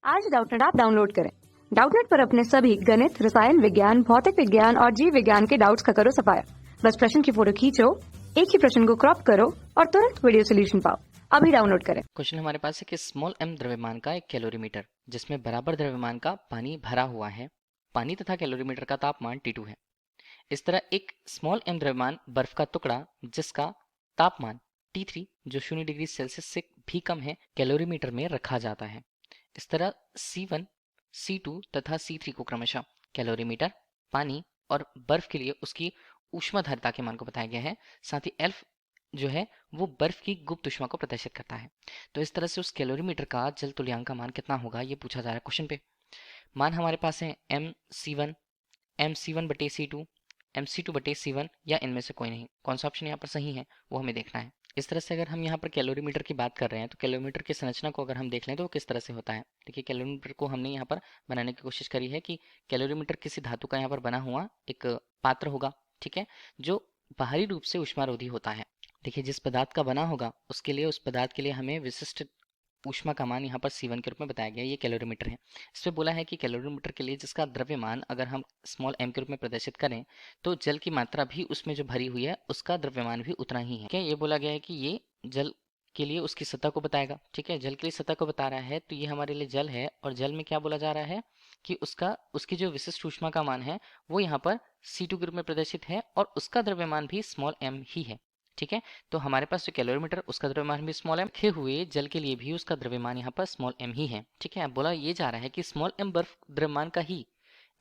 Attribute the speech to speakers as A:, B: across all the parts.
A: आज Doubtnut app download करें। Doubtnut पर अपने सभी गणित, रसायन विज्ञान, भौतिक विज्ञान और जीव विज्ञान के डाउट्स का करो सफाया। बस प्रश्न की फोटो खींचो, एक ही प्रश्न को क्रॉप करो और तुरंत वीडियो सोल्यूशन पाओ। अभी डाउनलोड करें।
B: क्वेश्चन हमारे पास है कि स्मॉल m द्रव्यमान का एक कैलोरीमीटर जिसमें बराबर द्रव्यमान का पानी भरा हुआ है, पानी तथा कैलोरीमीटर का तापमान T2 है। इस तरह एक स्मॉल m द्रव्यमान बर्फ का टुकड़ा जिसका तापमान T3 जो 0 डिग्री सेल्सियस से भी कम है कैलोरीमीटर में रखा जाता है। इस तरह C1, C2 तथा C3 को क्रमशः कैलोरीमीटर, पानी और बर्फ के लिए उसकी ऊष्माधारिता के मान को बताया गया है। साथ ही F जो है वो बर्फ की गुप्त ऊष्मा को प्रदर्शित करता है। तो इस तरह से उस कैलोरीमीटर का जल तुल्यांक का मान कितना होगा ये पूछा जा रहा है क्वेश्चन पे। मान हमारे पास है MC1, MC1 बटे C2, MC2 बटे C1 या इनमें से कोई नहीं। कौन सा ऑप्शन यहाँ पर सही है वो हमें देखना है। इस तरह से अगर हम यहाँ पर कैलोरीमीटर की बात कर रहे हैं तो कैलोरीमीटर की संरचना को अगर हम देख लें तो वो किस तरह से होता है। देखिए कैलोरीमीटर को हमने यहाँ पर बनाने की कोशिश करी है कि कैलोरीमीटर किसी धातु का यहाँ पर बना हुआ एक पात्र होगा, ठीक है, जो बाहरी रूप से ऊष्मारोधी होता है। देखिए जिस पदार्थ का बना होगा उसके लिए, उस पदार्थ के लिए हमें विशिष्ट ऊष्मा का मान यहाँ पर C1 के रूप में बताया गया है। ये कैलोरीमीटर है। इस पे बोला है कि कैलोरीमीटर के लिए जिसका द्रव्यमान अगर हम स्मॉल m के रूप में प्रदर्शित करें तो जल की मात्रा भी उसमें जो भरी हुई है उसका द्रव्यमान भी उतना ही है। ठीक है, ये बोला गया है कि ये जल के लिए उसकी सतह को बताएगा। ठीक है, जल के लिए सतह को बता रहा है तो ये हमारे लिए जल है और जल में क्या बोला जा रहा है कि उसकी जो विशिष्ट ऊष्मा का मान है वो यहाँ पर C2 के रूप में प्रदर्शित है और उसका द्रव्यमान भी स्मॉल m ही है। ठीक है, तो हमारे पास जो कैलोरीमीटर उसका द्रव्यमान भी स्मॉल m, रखे हुए जल के लिए भी उसका द्रव्यमान यहाँ पर स्मॉल m ही है। ठीक है, अब बोला ये जा रहा है कि स्मॉल m बर्फ द्रव्यमान का ही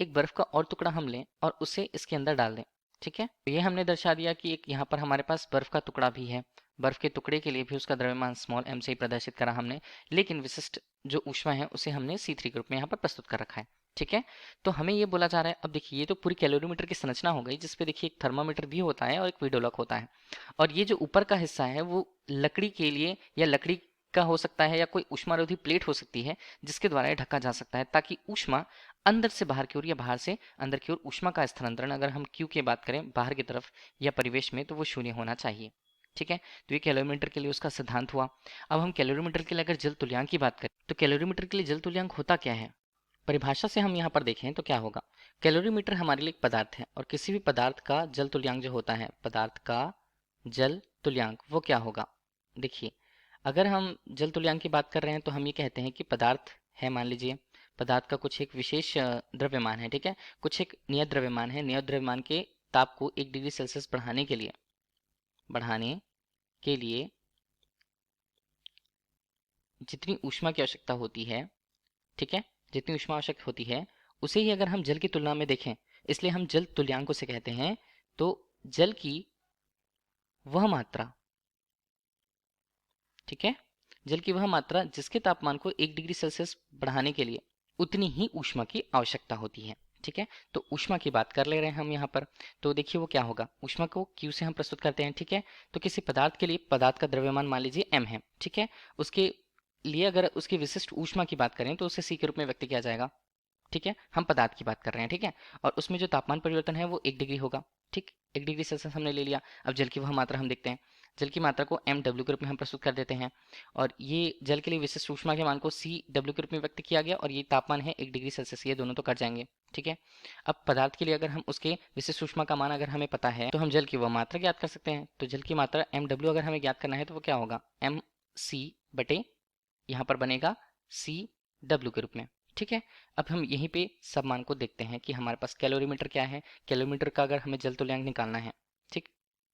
B: एक बर्फ का और टुकड़ा हम लें और उसे इसके अंदर डाल दें। ठीक है, तो ये हमने दर्शा दिया कि एक यहाँ पर हमारे पास बर्फ का टुकड़ा भी है। बर्फ के टुकड़े के लिए भी उसका द्रव्यमान स्मॉल m से ही प्रदर्शित करा हमने, लेकिन विशिष्ट जो ऊष्मा है उसे हमने C3 के रूप में यहाँ पर प्रस्तुत कर रखा है। ठीक है, तो हमें ये बोला जा रहा है, अब देखिए ये तो पूरी कैलोरीमीटर की संरचना हो गई जिसपे देखिए एक थर्मामीटर भी होता है और एक विडोलक होता है। और ये जो ऊपर का हिस्सा है वो लकड़ी के लिए या लकड़ी का हो सकता है या कोई ऊष्मारोधी प्लेट हो सकती है जिसके द्वारा ये ढका जा सकता है ताकि ऊष्मा अंदर से बाहर की ओर या बाहर से अंदर की ओर ऊष्मा का स्थानांतरण अगर हम Q की बात करें बाहर की तरफ या परिवेश में तो वो शून्य होना चाहिए। ठीक है, तो ये कैलोरीमीटर के लिए उसका सिद्धांत हुआ। अब हम कैलोरीमीटर के लिए अगर जल तुल्यांक की बात करें तो कैलोरीमीटर के लिए जल तुल्यांक होता क्या है। परिभाषा से हम यहाँ पर देखें तो क्या होगा। कैलोरीमीटर हमारे लिए एक पदार्थ है और किसी भी पदार्थ का जल तुल्यांक जो होता है, पदार्थ का जल तुल्यांक वो क्या होगा। देखिए अगर हम जल तुल्यांक की बात कर रहे हैं तो हम ये कहते हैं कि पदार्थ है, मान लीजिए पदार्थ का कुछ एक विशेष द्रव्यमान है। ठीक है, कुछ एक नियत द्रव्यमान है, नियत द्रव्यमान के ताप को 1 डिग्री सेल्सियस बढ़ाने के लिए जितनी ऊष्मा की आवश्यकता होती है, ठीक है, जितनी ऊष्मा आवश्यक होती है उसे ही अगर हम जल की तुलना में देखें, इसलिए हम जल तुल्यांक उसे कहते हैं। तो जल की वह मात्रा, ठीक है, जल की वह मात्रा जिसके तापमान को 1 डिग्री सेल्सियस बढ़ाने के लिए उतनी ही ऊष्मा की आवश्यकता होती है। ठीक है, तो ऊष्मा की बात कर ले रहे हैं हम यहाँ पर। तो देखिए वो क्या होगा, ऊष्मा को Q से हम प्रस्तुत करते हैं। ठीक है, तो किसी पदार्थ के लिए पदार्थ का द्रव्यमान मान लीजिए m है। ठीक है, उसके लिए अगर उसकी विशिष्ट ऊष्मा की बात करें तो उसे C के रूप में व्यक्त किया जाएगा। ठीक है, हम पदार्थ की बात कर रहे हैं। ठीक है, और उसमें जो तापमान परिवर्तन है वो 1 डिग्री होगा। ठीक, 1 डिग्री सेल्सियस हमने ले लिया। अब जल की वह मात्रा हम देखते हैं, जल की मात्रा को mw के रूप में हम प्रस्तुत कर देते हैं और ये जल के लिए विशिष्ट ऊष्मा के मान को Cw के रूप में व्यक्त किया गया और ये तापमान है 1 डिग्री सेल्सियस, ये दोनों तो कट जाएंगे। ठीक है, अब पदार्थ के लिए अगर हम उसके विशिष्ट ऊष्मा का मान अगर हमें पता है तो हम जल की वह मात्रा ज्ञात कर सकते हैं। तो जल की मात्रा mw अगर हमें ज्ञात करना है तो वो क्या होगा, mc बटे यहाँ पर बनेगा Cw के रूप में। ठीक है, अब हम यहीं पे सब मान को देखते हैं कि हमारे पास कैलोरीमीटर क्या है। कैलोरीमीटर का अगर हमें जल तुल्यांक निकालना है, ठीक,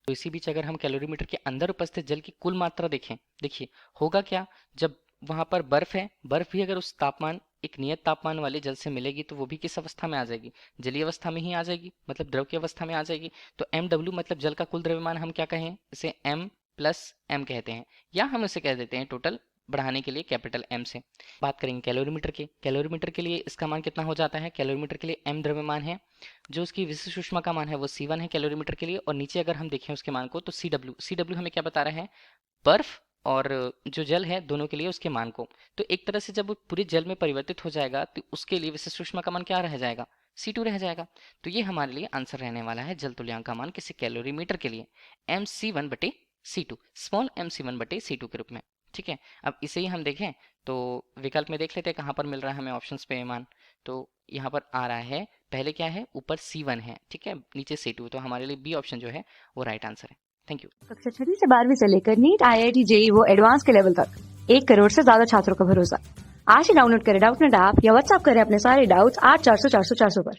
B: तो इसी बीच अगर हम कैलोरीमीटर के अंदर उपस्थित जल की कुल मात्रा देखें, देखिए होगा क्या, जब वहां पर बर्फ है, बर्फ भी अगर उस तापमान एक नियत तापमान वाले जल से मिलेगी तो वो भी किस अवस्था में आ जाएगी, जलीय अवस्था में ही आ जाएगी, मतलब द्रव की अवस्था में आ जाएगी। तो mw मतलब जल का कुल द्रव्यमान हम क्या कहें, इसे m प्लस m कहते हैं या हम इसे कह देते हैं टोटल बढ़ाने के लिए कैपिटल M से। बात करेंगे कैलोरीमीटर की, कैलोरीमीटर के लिए इसका मान कितना हो जाता है। कैलोरीमीटर के लिए m द्रव्यमान है, जो उसकी विशिष्ट ऊष्मा का मान है वो C1 है कैलोरीमीटर के लिए, और नीचे अगर हम देखें उसके मान को तो CW हमें क्या बता रहा है, बर्फ और जो जल है दोनों के लिए उसके मान को। तो एक तरह से जब वो पूरे जल में परिवर्तित हो जाएगा तो उसके लिए विशिष्ट ऊष्मा का मान क्या रह जाएगा, C2 रह जाएगा। तो ये हमारे लिए आंसर रहने वाला है जल तुल्यांक का मान किसी कैलोरीमीटर के लिए MC1 बटे C2, स्मॉल MC1 बटे C2 के रूप में। ठीक है, अब इसे ही हम देखें तो विकल्प में देख लेते हैं कहाँ पर मिल रहा है हमें ऑप्शंस पे मान। तो यहाँ पर आ रहा है, पहले क्या है, ऊपर C1 है, ठीक है, नीचे C2, तो हमारे लिए बी ऑप्शन जो है वो राइट आंसर है। Thank you.
A: कक्षा 6वीं से 12वीं से लेकर नीट, IIT, JEE वो एडवांस के लेवल तक 1 करोड़ से ज्यादा छात्रों का भरोसा। आज ही डाउनलोड करें डाउटनेट ऐप या व्हाट्सएप करें अपने सारे डाउट्स 8400 400 400 पर।